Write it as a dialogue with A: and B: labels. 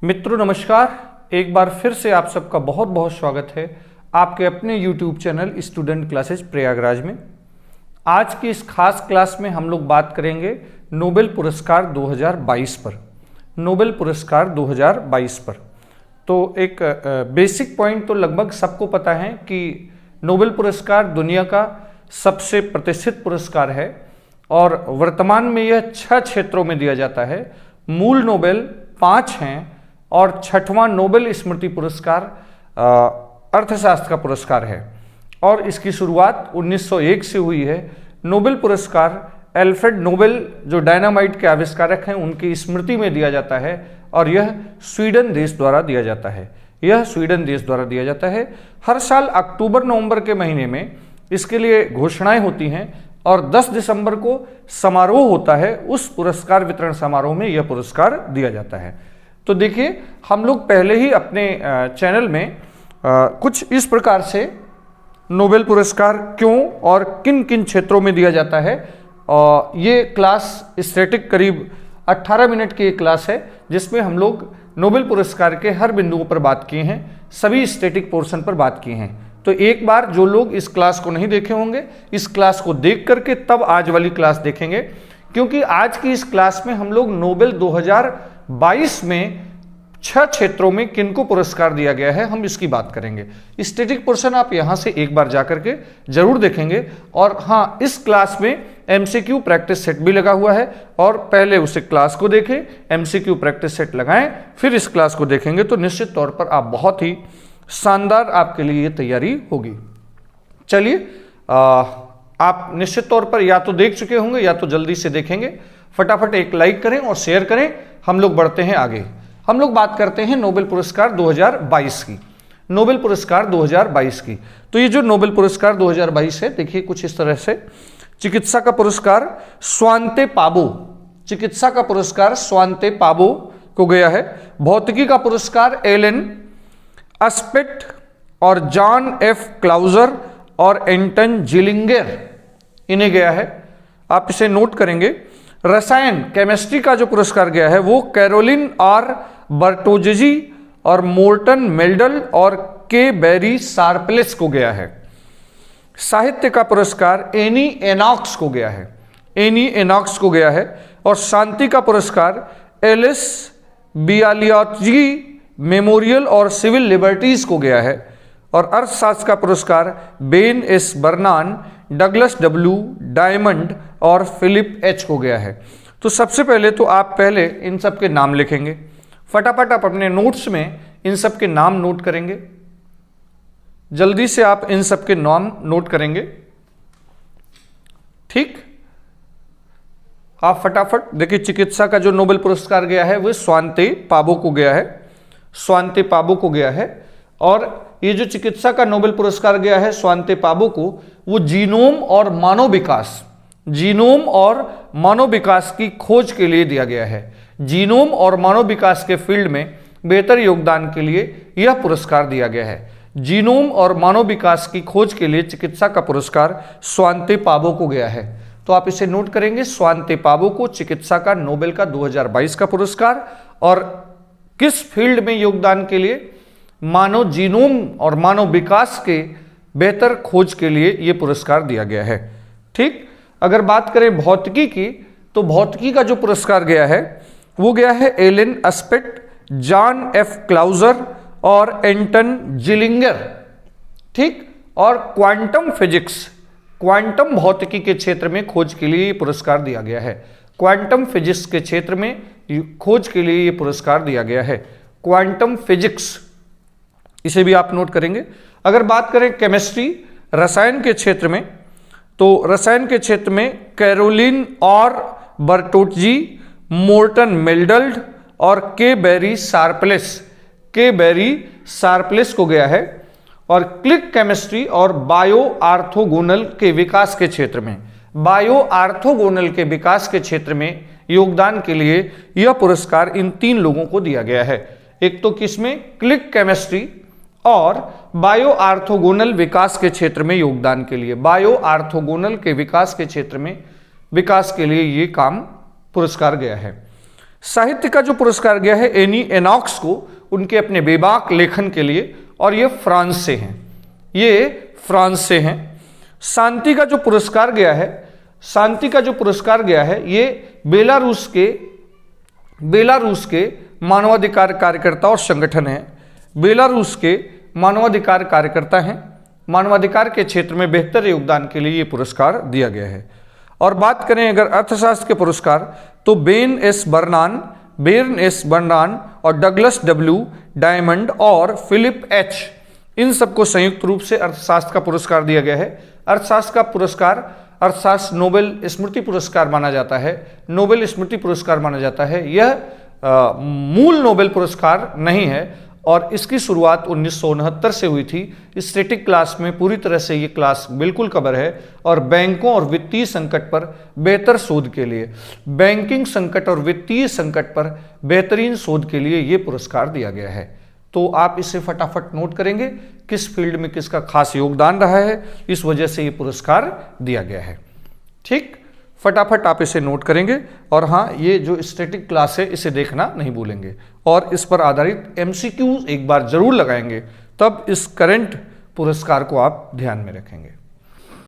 A: मित्रों नमस्कार। एक बार फिर से आप सबका बहुत बहुत स्वागत है आपके अपने YouTube channel student classes Prayagraj में। आज की इस खास क्लास में हम लोग बात करेंगे नोबेल पुरस्कार 2022 पर। नोबेल पुरस्कार 2022 पर तो एक बेसिक पॉइंट तो लगभग सबको पता है कि नोबेल पुरस्कार दुनिया का सबसे प्रतिष्ठित पुरस्कार है और वर्तमान में यह 6 क्षेत्रों में दिया जाता है। मूल नोबेल 5 हैं और 6वां नोबेल स्मृति पुरस्कार अर्थशास्त्र का पुरस्कार है और इसकी शुरुआत 1901 से हुई है। नोबेल पुरस्कार एल्फ्रेड नोबेल जो डायनामाइट के आविष्कारक हैं उनकी स्मृति में दिया जाता है और यह स्वीडन देश द्वारा दिया जाता है। यह स्वीडन देश द्वारा दिया जाता है। हर साल अक्टूबर नवंबर के महीने में इसके लिए घोषणाएं होती हैं और 10 दिसंबर को समारोह होता है। उस पुरस्कार वितरण समारोह में यह पुरस्कार दिया जाता है। तो देखिए, हम लोग पहले ही अपने चैनल में कुछ इस प्रकार से नोबेल पुरस्कार क्यों और किन किन क्षेत्रों में दिया जाता है, ये क्लास स्टैटिक करीब 18 मिनट की एक क्लास है जिसमें हम लोग नोबेल पुरस्कार के हर बिंदुओं पर बात किए हैं, सभी स्टैटिक पोर्शन पर बात किए हैं। तो एक बार जो लोग इस क्लास को नहीं देखे होंगे, इस क्लास को देख करके तब आज वाली क्लास देखेंगे, क्योंकि आज की इस क्लास में हम लोग नोबेल 2022 में 6 क्षेत्रों में किनको पुरस्कार दिया गया है हम इसकी बात करेंगे। स्टैटिक पोर्शन आप यहां से एक बार जाकर के जरूर देखेंगे। और हाँ, इस क्लास में एमसीक्यू प्रैक्टिस सेट भी लगा हुआ है और पहले उसे क्लास को देखें, एमसीक्यू प्रैक्टिस सेट लगाएं, फिर इस क्लास को देखेंगे तो निश्चित तौर पर आप बहुत ही शानदार आपके लिए ये तैयारी होगी। चलिए, आप निश्चित तौर पर या तो देख चुके होंगे या तो जल्दी से देखेंगे। फटाफट एक लाइक करें और शेयर करें। हम लोग बढ़ते हैं आगे। हम लोग बात करते हैं नोबेल पुरस्कार 2022 की। नोबेल पुरस्कार 2022 की। तो ये जो नोबेल पुरस्कार 2022 है, देखिए कुछ इस तरह से। चिकित्सा का पुरस्कार स्वांते पाबो, चिकित्सा का पुरस्कार स्वांते पाबो को गया है। भौतिकी का पुरस्कार एलन अस्पेट और जॉन एफ क्लाउजर और एंटन जिलिंगर इन्हें गया है। आप इसे नोट करेंगे। रसायन केमिस्ट्री का जो पुरस्कार गया है वो कैरोलिन आर बर्टोजी और मोर्टन मेल्डल और के बेरी शार्पलेस को गया है। साहित्य का पुरस्कार एनी एनॉक्स को गया है, एनी एनॉक्स को गया है। और शांति का पुरस्कार एलिस बियालियाजी मेमोरियल और सिविल लिबर्टीज को गया है। और अर्थशास्त्र का पुरस्कार Ben S Bernanke, Douglas W Diamond और फिलिप एच को गया है। तो सबसे पहले तो आप पहले इन सब के नाम लिखेंगे। फटाफट आप अपने नोट्स में इन सब के नाम नोट करेंगे। जल्दी से आप इन सब के नाम नोट करेंगे। ठीक, आप फटाफट देखिए। चिकित्सा का जो नोबेल पुरस्कार गया है वो स्वांते पाबो को गया है, स्वांते पाबो को गया है। और ये जो चिकित्सा का नोबेल पुरस्कार गया है स्वांते पाबो को, वो जीनोम और मानव विकास, जीनोम और मानव विकास की खोज के लिए दिया गया है। जीनोम और मानव विकास के फील्ड में बेहतर योगदान के लिए यह पुरस्कार दिया गया है। जीनोम और मानव विकास की खोज के लिए चिकित्सा का पुरस्कार स्वांते पाबो को गया है। तो आप इसे नोट करेंगे, स्वांते पाबो को चिकित्सा का नोबेल का 2022 का पुरस्कार। और किस फील्ड में योगदान के लिए? मानव जीनोम और मानव विकास के बेहतर खोज के लिए यह पुरस्कार दिया गया है। ठीक, अगर बात करें भौतिकी की, तो भौतिकी का जो पुरस्कार गया है वो गया है Elon aspect, John F closure और एंटन जिलिंगर। ठीक, और क्वांटम फिजिक्स, क्वांटम भौतिकी के क्षेत्र में खोज के लिए पुरस्कार दिया गया है। क्वांटम फिजिक्स के क्षेत्र में खोज के लिए यह पुरस्कार दिया गया है, क्वांटम फिजिक्स। इसे भी आप नोट करेंगे। अगर बात करें केमिस्ट्री, रसायन के क्षेत्र में, तो रसायन के क्षेत्र में कैरोलिन और बर्टोजी, मोर्टन मेल्डल्ड और के बेरी शार्पलेस, के बेरी शार्पलेस को गया है। और क्लिक केमिस्ट्री और बायो आर्थोगोनल के विकास के क्षेत्र में, बायो आर्थोगोनल के विकास के क्षेत्र में योगदान के लिए यह पुरस्कार इन 3 लोगों को दिया गया है। एक तो किसमें? क्लिक केमिस्ट्री और बायो आर्थोगोनल विकास के क्षेत्र में योगदान के लिए, बायो आर्थोगोनल के विकास के क्षेत्र में विकास के लिए ये काम पुरस्कार गया है। साहित्य का जो पुरस्कार गया है एनी एनॉक्स को उनके अपने बेबाक लेखन के लिए, और ये फ्रांस से हैं, ये फ्रांस से हैं। शांति का जो पुरस्कार गया है, शांति का जो पुरस्कार गया है ये बेलारूस के मानवाधिकार कार्यकर्ता और संगठन है। बेलारूस के मानवाधिकार कार्यकर्ता हैं, मानवाधिकार के क्षेत्र में बेहतर योगदान के लिए ये पुरस्कार दिया गया है। और बात करें अगर अर्थशास्त्र के पुरस्कार, तो बेर्न एस बर्नान और डगलस डब्ल्यू डायमंड और फिलिप एच, इन सबको संयुक्त रूप से अर्थशास्त्र का पुरस्कार दिया गया है। अर्थशास्त्र का पुरस्कार अर्थशास्त्र नोबेल स्मृति पुरस्कार माना जाता है, नोबेल स्मृति पुरस्कार माना जाता है। यह मूल नोबेल पुरस्कार नहीं है और इसकी शुरुआत 1969 से हुई थी। स्टैटिक क्लास में पूरी तरह से ये क्लास बिल्कुल कवर है और बैंकों और वित्तीय संकट पर बेहतर शोध के लिए, बैंकिंग संकट और वित्तीय संकट पर बेहतरीन शोध के लिए ये पुरस्कार दिया गया है। तो आप इसे फटाफट नोट करेंगे किस फील्ड में किसका खास योगदान रहा है, इस वजह से ये पुरस्कार दिया गया है। ठीक, फटाफट आप इसे नोट करेंगे। और हाँ, ये जो स्टैटिक क्लास है इसे देखना नहीं भूलेंगे और इस पर आधारित एमसीक्यूज एक बार जरूर लगाएंगे, तब इस करंट पुरस्कार को आप ध्यान में रखेंगे।